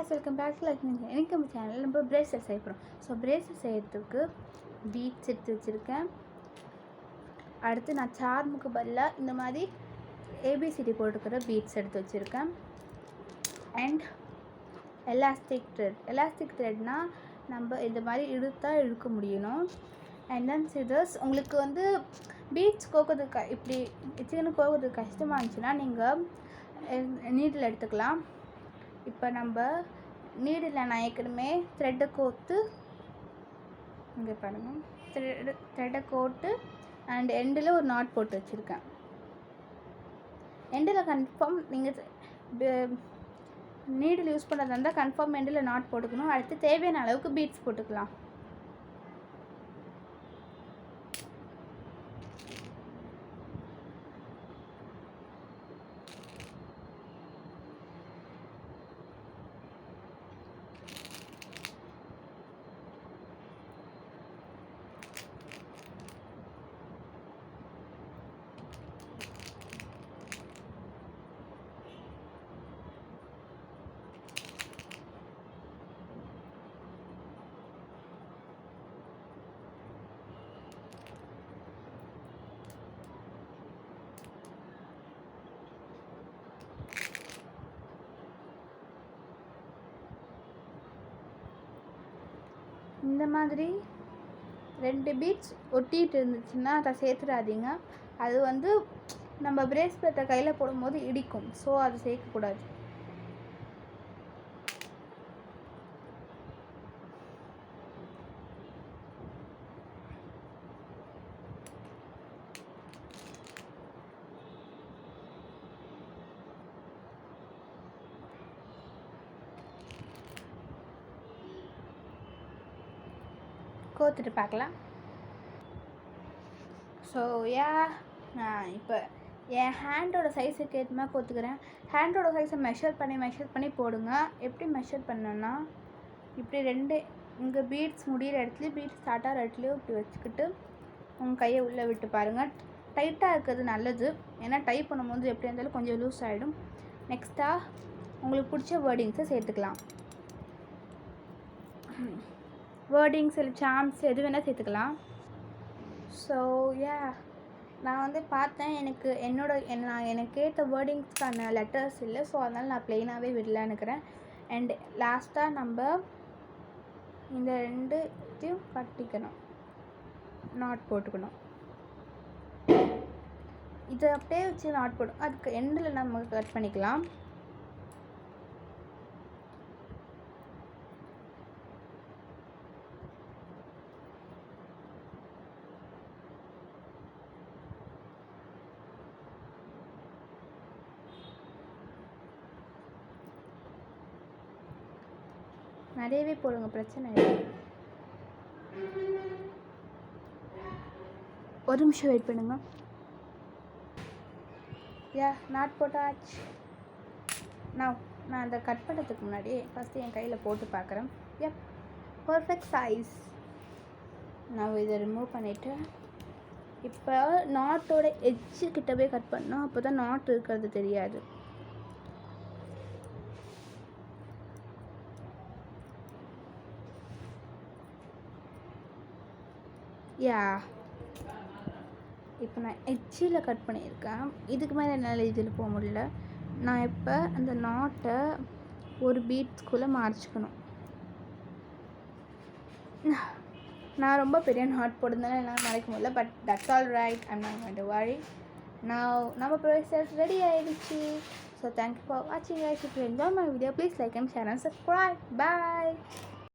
guys, welcome back to எனக்கு நம்ம channel. நம்ம பிரேஸ்லெட் செய்ய போகிறோம். ஸோ பிரேஸ்லெட் செய்யறதுக்கு பீட்ஸ் எடுத்து வச்சுருக்கேன். அடுத்து நான் சார்முக்கு பதிலாக இந்த மாதிரி ஏபிசிடி போட்டுக்கிற பீட்ஸ் எடுத்து வச்சுருக்கேன். அண்ட் எலாஸ்டிக் த்ரெட்னால் நம்ம இந்த மாதிரி இழுக்க முடியணும். அண்ட் தென் சிதர்ஸ். உங்களுக்கு வந்து பீட்ஸ் கோக்கிறதுக்கு இப்படி சிக்கனு கோக்கிறதுக்கு கஷ்டமாக இருந்துச்சுன்னா நீங்கள் நீடில் எடுத்துக்கலாம். இப்போ நம்ம நீடில் நான் ஏற்கனவே த்ரெட்டை கோர்த்து இங்கே பாருங்கள், த்ரெட்டை கோர்த்து அண்ட் எண்டில் ஒரு நாட் போட்டு வச்சுருக்கேன். எண்டில் கன்ஃபார்ம் நீங்கள் நீடில் யூஸ் பண்ணுறதா இருந்தால் கன்ஃபார்ம் எண்டில் நாட் போட்டுக்கணும். அடுத்து தேவையான அளவுக்கு பீட்ஸ் போட்டுக்கலாம். இந்த மாதிரி 2 பீட்ஸ் ஒட்டிகிட்டு இருந்துச்சுன்னா அதை சேர்த்துடாதீங்க. அது வந்து நம்ம பிரேஸ்லெட்டை கையில் போடும்போது இடிக்கும். ஸோ அது சேர்க்கக்கூடாது. கோத்துட்டு பார்க்கலாம். ஸோ நான் இப்போ என் ஹேண்டோட சைஸுக்கு ஏற்ற மாதிரி கோத்துக்கிறேன். ஹேண்டோட சைஸை மெஷர் பண்ணி போடுங்க. எப்படி மெஷர் பண்ணேன்னா, இப்படி 2 இங்கே பீட்ஸ் முடிகிற இடத்துலையும் பீட்ஸ் ஸ்டார்ட் ஆகிற இடத்துலையும் இப்படி வச்சுக்கிட்டு உங்கள் கையை உள்ளே விட்டு பாருங்கள். டைட்டாக இருக்கிறது நல்லது, ஏன்னா டைப் பண்ணும்போது எப்படி இருந்தாலும் கொஞ்சம் லூஸ் ஆகிடும். நெக்ஸ்ட்டாக உங்களுக்கு பிடிச்ச வேர்டிங்ஸை சேர்த்துக்கலாம். வேர்டிங்ஸ் இல்லை சாம்ஸ் எது வேணால் சேர்த்துக்கலாம். ஸோ நான் வந்து பார்த்தேன், எனக்கு ஏற்ற வேர்டிங்ஸ்க்கான லெட்டர்ஸ் இல்லை. ஸோ அதனால் நான் ப்ளெயினாகவே விடலான்னுக்கிறேன். அண்ட் லாஸ்ட்டாக நம்ம இந்த 2த்தையும் கட்டிக்கணும், நாட் போட்டுக்கணும். இதை அப்படியே வச்சு நாட் போடும். அதுக்கு எண்டில் நம்ம கட் பண்ணிக்கலாம். நிறையவே போடுங்க, பிரச்சனை இல்லை. ஒரு நிமிஷம் வெயிட் பண்ணுங்க. நாட் போட்டாச்சு. நான் அதை கட் பண்ணுறதுக்கு முன்னாடி ஃபஸ்ட்டு என் கையில் போட்டு பார்க்குறேன். Perfect size. நான் இதை ரிமூவ் பண்ணிவிட்டு இப்போ நாட்டோட எட்ஜு கிட்ட போய் கட் பண்ணோம். அப்போ தான் நாட் இருக்கிறது தெரியாது. இப்போ நான் எட்ஜில் கட் பண்ணியிருக்கேன். இதுக்கு மேலே என்னால் இதில் போக முடியல. நான் இப்போ அந்த நாட்டை ஒரு பீட்ஸ்குள்ளே மறைச்சிக்கணும். நான் ரொம்ப பெரிய நாட் போடுறதுனால என்னால் மறைக்க முடியல. But that's all right. I'm not going to worry. நம்ம ப்ராசஸ் ரெடி ஆகிடுச்சு. ஸோ தேங்க்யூ ஃபார் வாட்சிங் guys. If you enjoy my video, please like and share and subscribe. Bye.